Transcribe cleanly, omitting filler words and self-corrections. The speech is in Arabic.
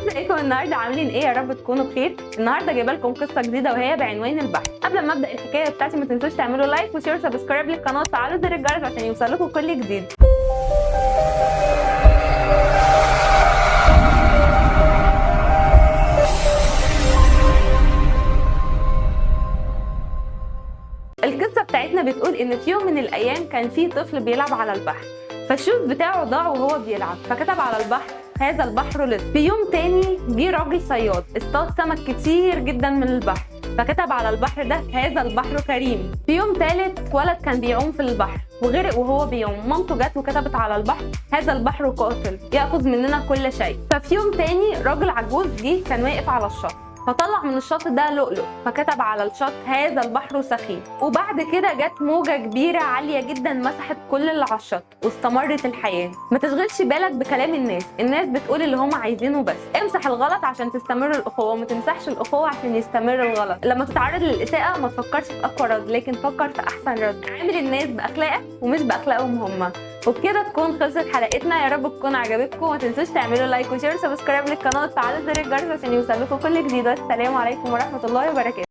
ازيكم النهارده؟ عاملين ايه؟ يا رب تكونوا بخير. النهارده جايبه لكم قصه جديده وهي بعنوان البحر. قبل ما ابدا الحكايه بتاعتي ما تنسوش تعملوا لايك وشير وسبسكرايب للقناه وتفعلوا زر الجرس عشان يوصلكم كل جديد. القصه بتاعتنا بتقول ان في يوم من الايام كان في طفل بيلعب على البحر، فالشوز بتاعه ضاع وهو بيلعب، فكتب على البحر: هذا البحر لص. في يوم تاني جه راجل صياد اصطاد سمك كتير جدا من البحر، فكتب على البحر ده: هذا البحر كريم. في يوم تالت ولد كان بيعوم في البحر وغرق وهو بيعوم، مامته جت وكتبت على البحر: هذا البحر قاتل ياخذ مننا كل شيء. ففي يوم تاني راجل عجوز جه كان واقف على الشط، فطلع من الشط ده لؤلؤ، فكتب على الشط: هذا البحر سخيف. وبعد كده جت موجة كبيرة عالية جدا مسحت كل اللي على الشط واستمرت الحياة. ما تشغلش بالك بكلام الناس بتقول اللي هم عايزينه بس. امسح الغلط عشان تستمر الأخوة، وما تمسحش الأخوة عشان يستمر الغلط. لما تتعرض للإساءة ما تفكرش في أقوى رد، لكن فكر في أحسن رد. عامل الناس بأخلاقك ومش بأخلاقهم هم. وبكده تكون خلصت حلقتنا، يا رب تكون عجبتكم. وما تنسوش تعملوا لايك وشير وسبسكرايب للقناه وتفعلوا زر الجرس عشان يوصلكم كل جديد. والسلام عليكم ورحمه الله وبركاته.